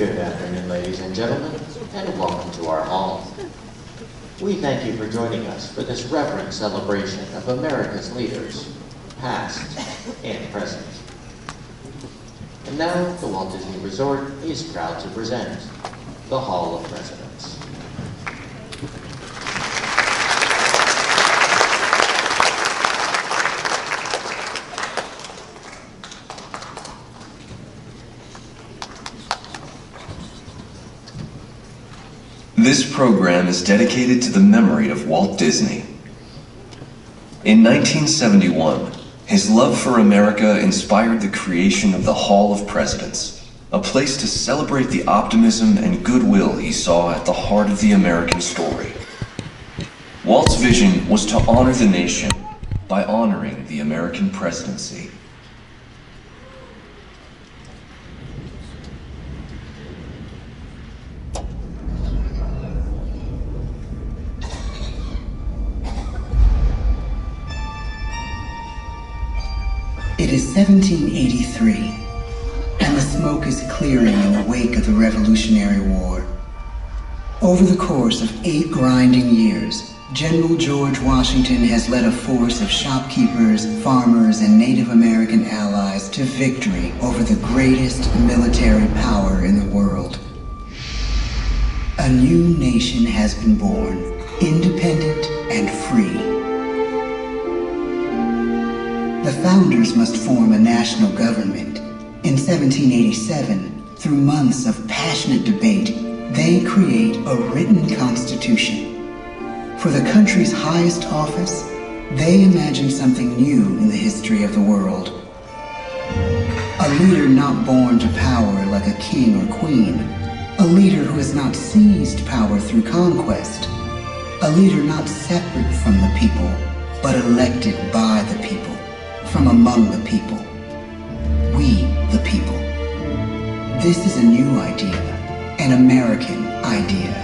Good afternoon, ladies and gentlemen, and welcome to our hall. We thank you for joining us for this reverent celebration of America's leaders, past and present. And now, the Walt Disney Resort is proud to present the Hall of Presidents. This program is dedicated to the memory of Walt Disney. In 1971, his love for America inspired the creation of the Hall of Presidents, a place to celebrate the optimism and goodwill he saw at the heart of the American story. Walt's vision was to honor the nation by honoring the American presidency. It is 1783, and the smoke is clearing in the wake of the Revolutionary War. Over the course of 8 grinding years, General George Washington has led a force of shopkeepers, farmers, and Native American allies to victory over the greatest military power in the world. A new nation has been born, independent and free. The founders must form a national government. In 1787, through months of passionate debate, they create a written constitution. For the country's highest office, they imagine something new in the history of the world. A leader not born to power like a king or queen. A leader who has not seized power through conquest. A leader not separate from the people, but elected by the people. From among the people. We, the people. This is a new idea, an American idea.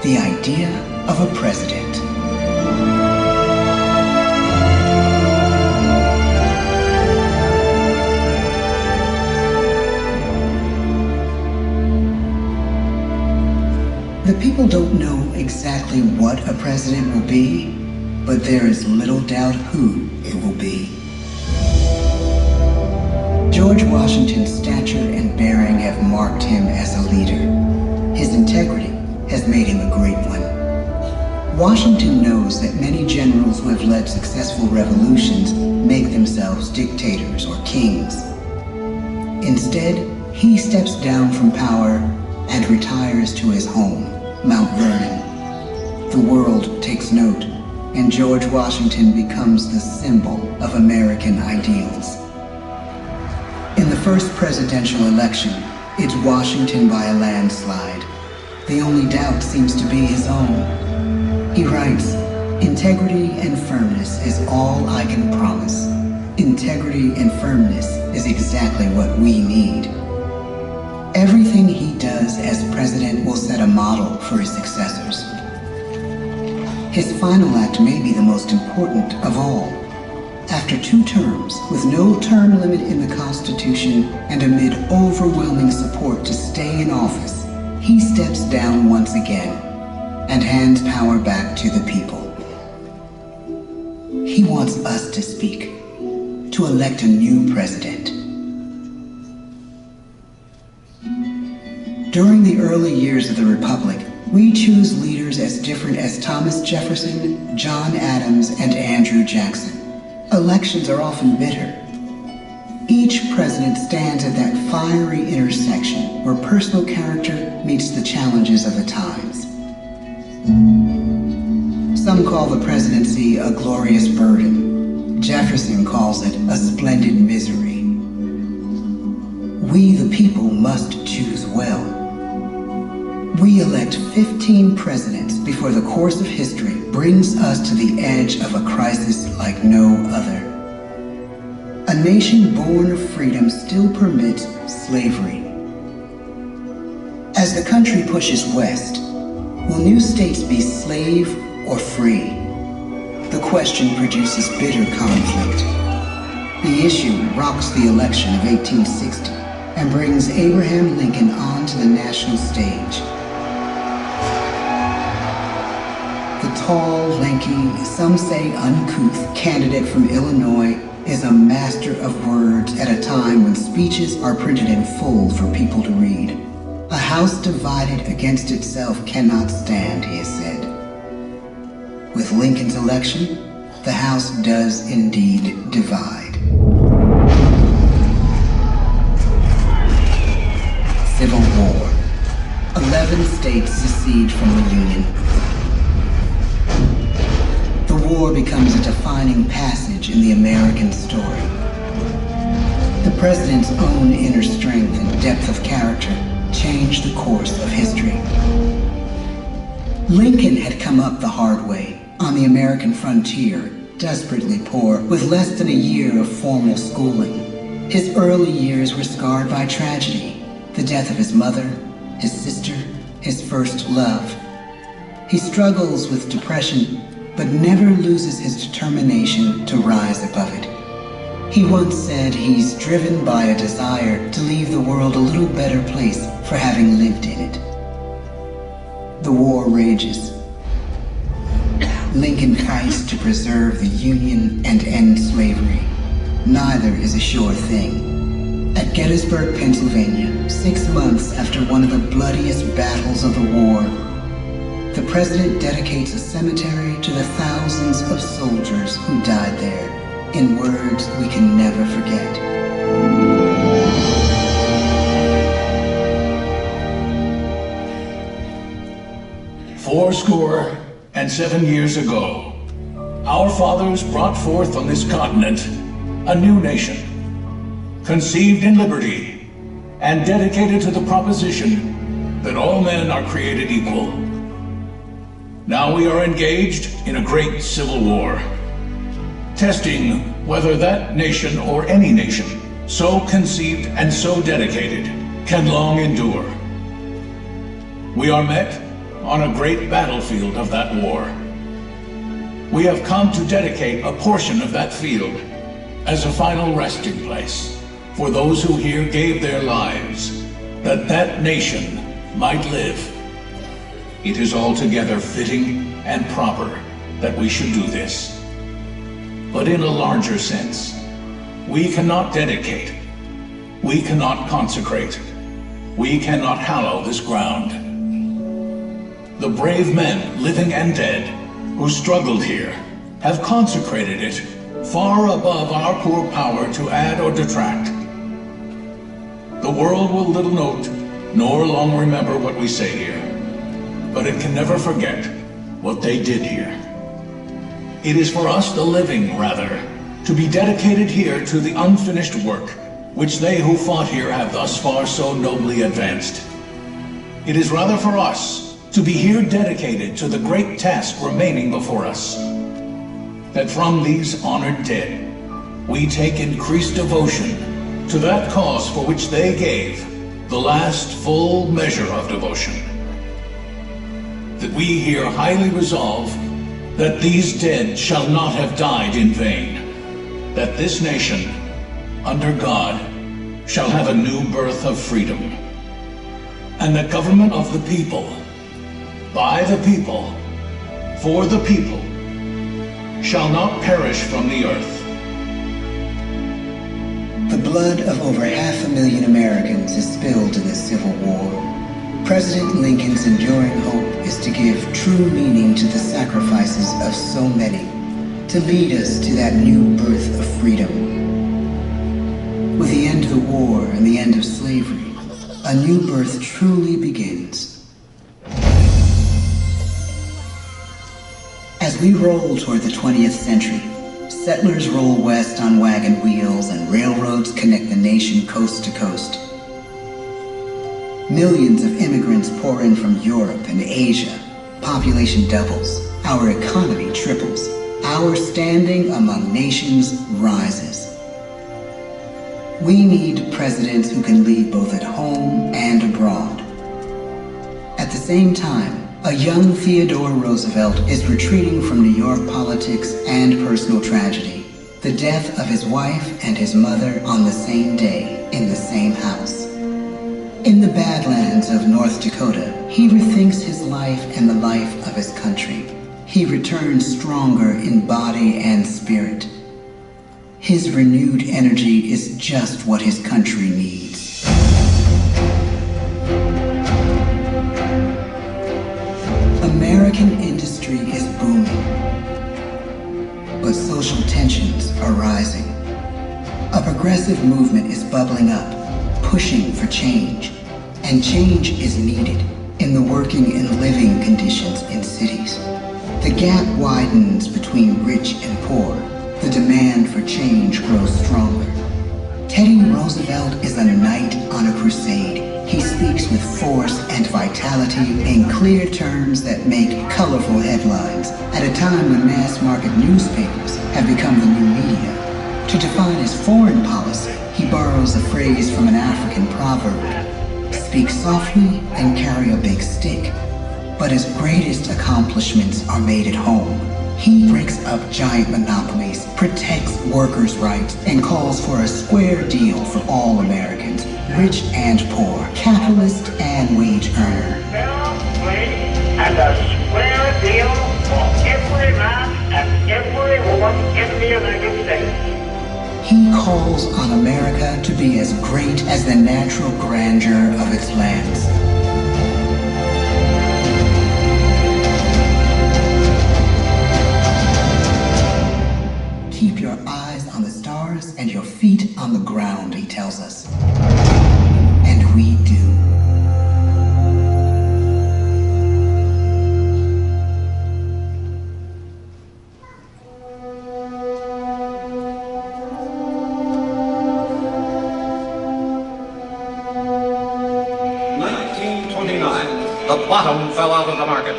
The idea of a president. The people don't know exactly what a president will be, but there is little doubt who it will be. George Washington's stature and bearing have marked him as a leader. His integrity has made him a great one. Washington knows that many generals who have led successful revolutions make themselves dictators or kings. Instead, he steps down from power and retires to his home, Mount Vernon. The world takes note, and George Washington becomes the symbol of American ideals. In the first presidential election, it's Washington by a landslide. The only doubt seems to be his own. He writes, "Integrity and firmness is all I can promise. Integrity and firmness is exactly what we need." Everything he does as president will set a model for his successors. His final act may be the most important of all. After 2 terms, with no term limit in the Constitution and amid overwhelming support to stay in office, he steps down once again and hands power back to the people. He wants us to speak, to elect a new president. During the early years of the Republic, we choose leaders as different as Thomas Jefferson, John Adams, and Andrew Jackson. Elections are often bitter. Each president stands at that fiery intersection where personal character meets the challenges of the times. Some call the presidency a glorious burden. Jefferson calls it a splendid misery. We, the people, must choose well. We elect 15 presidents before the course of history brings us to the edge of a crisis like no other. A nation born of freedom still permits slavery. As the country pushes west, will new states be slave or free? The question produces bitter conflict. The issue rocks the election of 1860 and brings Abraham Lincoln onto the national stage. The tall, lanky, some say uncouth candidate from Illinois is a master of words at a time when speeches are printed in full for people to read. A house divided against itself cannot stand, he has said. With Lincoln's election, the House does indeed divide. Civil War. 11 states secede from the Union. The war becomes a defining passage in the American story. The president's own inner strength and depth of character changed the course of history. Lincoln had come up the hard way on the American frontier, desperately poor, with less than a year of formal schooling. His early years were scarred by tragedy, the death of his mother, his sister, his first love. He struggles with depression, but never loses his determination to rise above it. He once said he's driven by a desire to leave the world a little better place for having lived in it. The war rages. Lincoln fights to preserve the Union and end slavery. Neither is a sure thing. At Gettysburg, Pennsylvania, 6 months after one of the bloodiest battles of the war, the president dedicates a cemetery to the thousands of soldiers who died there, in words we can never forget. 87 years ago, our fathers brought forth on this continent a new nation, conceived in liberty and dedicated to the proposition that all men are created equal. Now we are engaged in a great civil war, testing whether that nation or any nation so conceived and so dedicated can long endure. We are met on a great battlefield of that war. We have come to dedicate a portion of that field as a final resting place for those who here gave their lives that that nation might live. It is altogether fitting and proper that we should do this. But in a larger sense, we cannot dedicate, we cannot consecrate, we cannot hallow this ground. The brave men, living and dead, who struggled here, have consecrated it far above our poor power to add or detract. The world will little note, nor long remember what we say here, but it can never forget what they did here. It is for us, the living, rather, to be dedicated here to the unfinished work which they who fought here have thus far so nobly advanced. It is rather for us to be here dedicated to the great task remaining before us, that from these honored dead we take increased devotion to that cause for which they gave the last full measure of devotion. That we here highly resolve that these dead shall not have died in vain, that this nation, under God, shall have a new birth of freedom, and the government of the people, by the people, for the people, shall not perish from the earth. The blood of over 500,000 Americans is spilled in this Civil War. President Lincoln's enduring hope is to give true meaning to the sacrifices of so many, to lead us to that new birth of freedom. With the end of the war and the end of slavery, a new birth truly begins. As we roll toward the 20th century, settlers roll west on wagon wheels and railroads connect the nation coast to coast. Millions of immigrants pour in from Europe and Asia. Population doubles. Our economy triples. Our standing among nations rises. We need presidents who can lead both at home and abroad. At the same time, a young Theodore Roosevelt is retreating from New York politics and personal tragedy. The death of his wife and his mother on the same day in the same house. In the Badlands of North Dakota, he rethinks his life and the life of his country. He returns stronger in body and spirit. His renewed energy is just what his country needs. American industry is booming, but social tensions are rising. A progressive movement is bubbling up, pushing for change, and change is needed in the working and living conditions in cities. The gap widens between rich and poor. The demand for change grows stronger. Teddy Roosevelt is a knight on a crusade. He speaks with force and vitality in clear terms that make colorful headlines at a time when mass market newspapers have become the new media. To define his foreign policy, he borrows a phrase from an African proverb: speak softly and carry a big stick. But his greatest accomplishments are made at home. He breaks up giant monopolies, protects workers' rights, and calls for a square deal for all Americans, rich and poor, capitalist and wage earner. And a square deal for every man and every woman in the United States. He calls on America to be as great as the natural grandeur of its lands. Keep your eyes on the stars and your feet on the ground, he tells us. And we do. The bottom fell out of the market.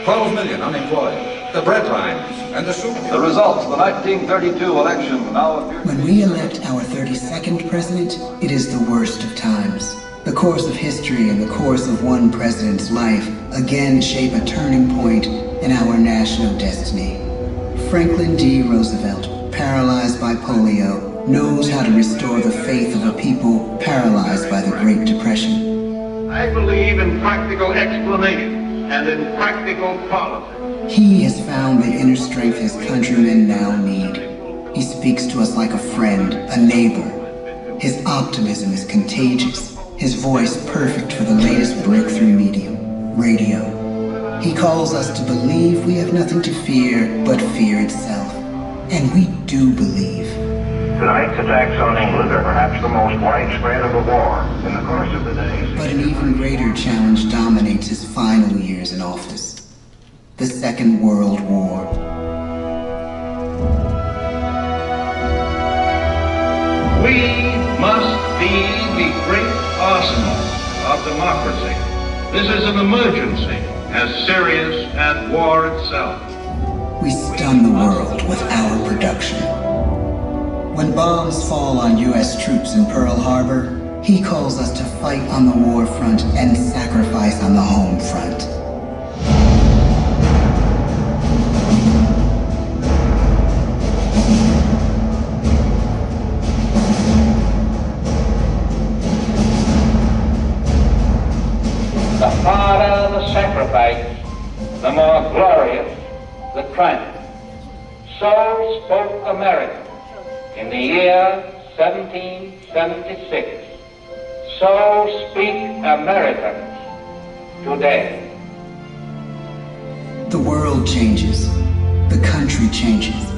12 million unemployed. The bread lines and the soup. The results of the 1932 election now appear. When we elect our 32nd president, it is the worst of times. The course of history and the course of one president's life again shape a turning point in our national destiny. Franklin D. Roosevelt, paralyzed by polio, knows how to restore the faith of a people paralyzed by the Great Depression. I believe in practical explanation and in practical policy. He has found the inner strength his countrymen now need. He speaks to us like a friend, a neighbor. His optimism is contagious. His voice perfect for the latest breakthrough medium, radio. He calls us to believe we have nothing to fear but fear itself. And we do believe. Tonight's attacks on England are perhaps the most widespread of the war in the course of the day. But an even greater challenge dominates his final years in office: the Second World War. We must be the great arsenal of democracy. This is an emergency as serious as war itself. We stun the world with our production. When bombs fall on U.S. troops in Pearl Harbor, he calls us to fight on the war front and sacrifice on the home front. The harder the sacrifice, the more glorious the triumph. So spoke America in the year 1776. So speak Americans today. The world changes. The country changes.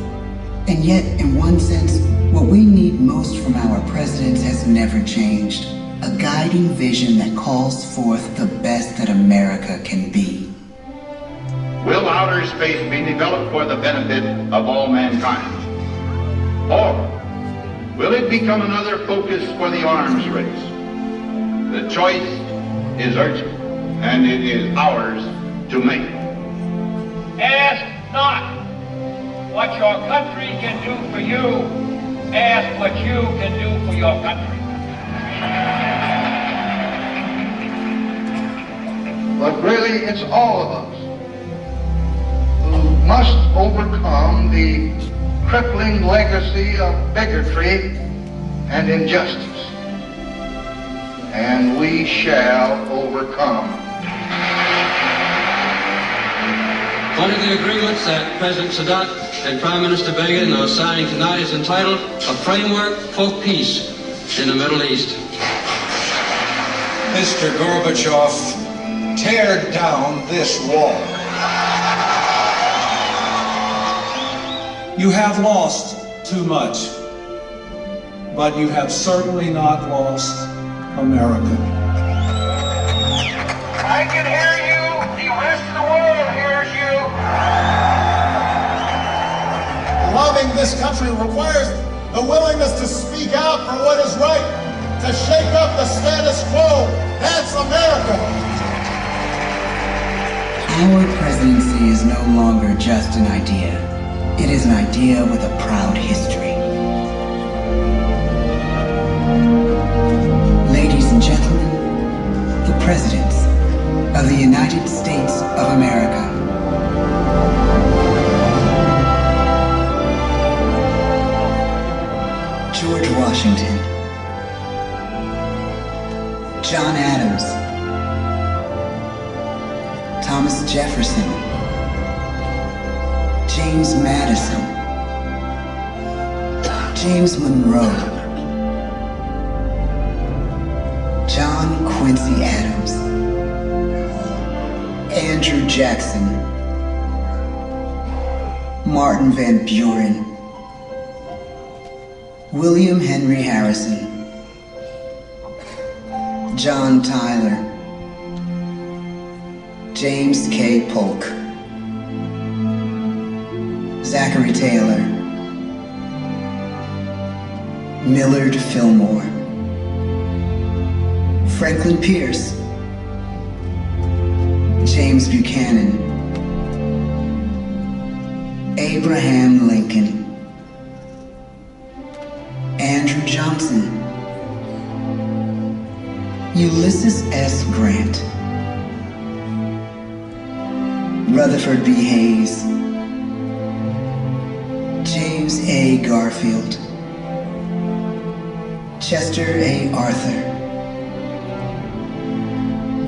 And yet, in one sense, what we need most from our presidents has never changed. A guiding vision that calls forth the best that America can be. Will outer space be developed for the benefit of all mankind? Or will it become another focus for the arms race? The choice is urgent, and it is ours to make. Ask not what your country can do for you. Ask what you can do for your country. But really, it's all of us who must overcome the crippling legacy of bigotry and injustice. and we shall overcome. One of the agreements that President Sadat and Prime Minister Begin are signing tonight is entitled A Framework for Peace in the Middle East. Mr. Gorbachev, tear down this wall. You have lost too much, but you have certainly not lost America. I can hear you. The rest of the world hears you. Loving this country requires the willingness to speak out for what is right, to shake up the status quo. That's America. Our presidency is no longer just an idea. It is an idea with a proud history. Ladies and gentlemen, the presidents of the United States of America. George Washington, John Adams, Thomas Jefferson, James Madison, James Monroe, John Quincy Adams, Andrew Jackson, Martin Van Buren, William Henry Harrison, John Tyler, James K. Polk, Zachary Taylor, Millard Fillmore, Franklin Pierce, James Buchanan, Abraham Lincoln, Andrew Johnson, Ulysses S. Grant, Rutherford B. Hayes, James A. Garfield, Chester A. Arthur,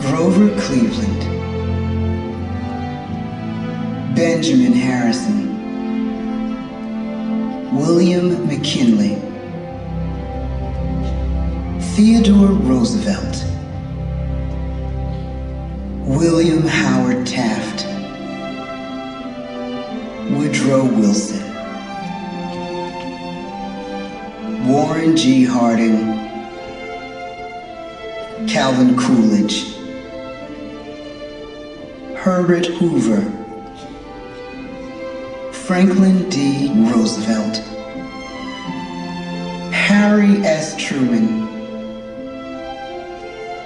Grover Cleveland, Benjamin Harrison, William McKinley, Theodore Roosevelt, William Howard Taft, Woodrow Wilson, Warren G. Harding, Calvin Coolidge, Herbert Hoover, Franklin D. Roosevelt, Harry S. Truman,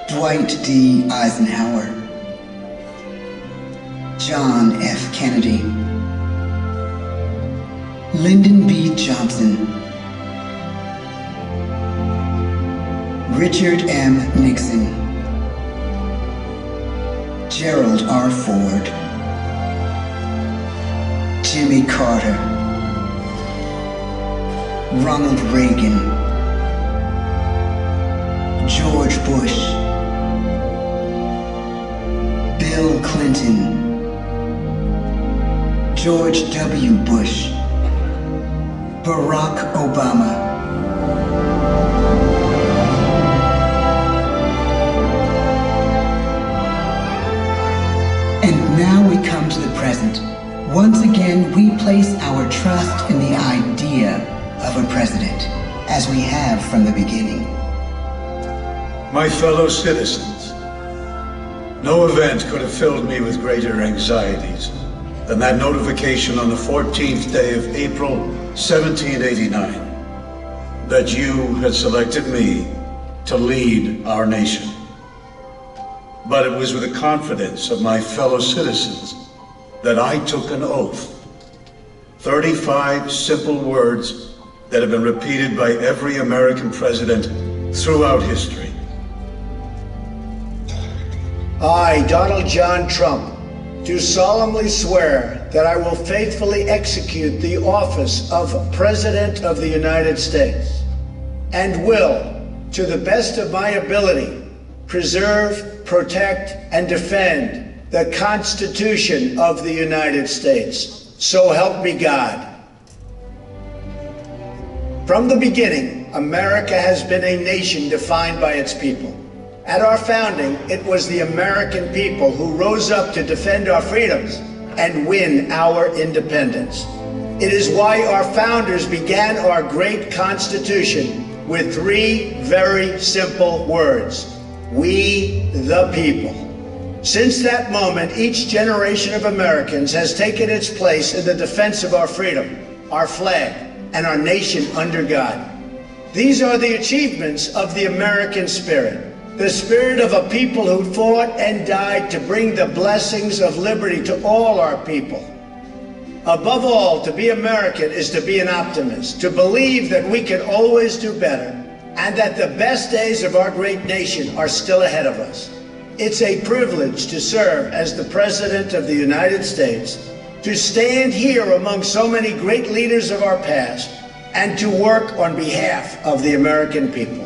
Dwight D. Eisenhower, John F. Kennedy, Lyndon B. Johnson, Richard M. Nixon, Gerald R. Ford, Jimmy Carter, Ronald Reagan, George Bush, Bill Clinton, George W. Bush, Barack Obama. And now we come to the present. Once again, we place our trust in the idea of a president, as we have from the beginning. My fellow citizens, no event could have filled me with greater anxieties than that notification on the 14th day of April, 1789, that you had selected me to lead our nation. But it was with the confidence of my fellow citizens that I took an oath. 35 simple words that have been repeated by every American president throughout history. I, Donald John Trump, do solemnly swear that I will faithfully execute the office of President of the United States and will, to the best of my ability, preserve, protect, and defend the Constitution of the United States. So help me God. From the beginning, America has been a nation defined by its people. At our founding, it was the American people who rose up to defend our freedoms and win our independence. It is why our founders began our great Constitution with three very simple words: we the people. Since that moment, each generation of Americans has taken its place in the defense of our freedom, our flag, and our nation under God. These are the achievements of the American spirit, the spirit of a people who fought and died to bring the blessings of liberty to all our people. Above all, to be American is to be an optimist, to believe that we can always do better, and that the best days of our great nation are still ahead of us. It's a privilege to serve as the President of the United States, to stand here among so many great leaders of our past, and to work on behalf of the American people.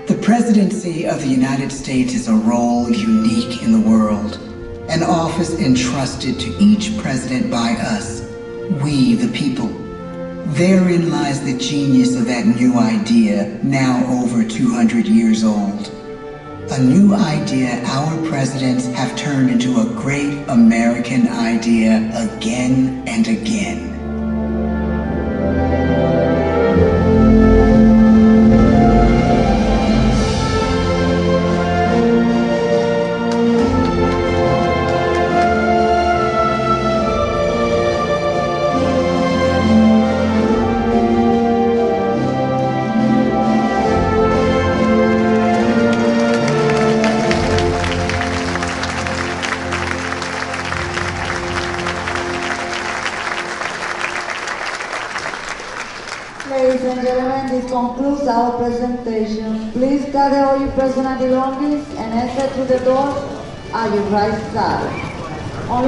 The presidency of the United States is a role unique in the world, an office entrusted to each president by us, we the people. Therein lies the genius of that new idea, now over 200 years old. A new idea our presidents have turned into a great American idea again and again. Ladies and gentlemen, this concludes our presentation. Please gather all your personal belongings and enter through the door at your right side. Only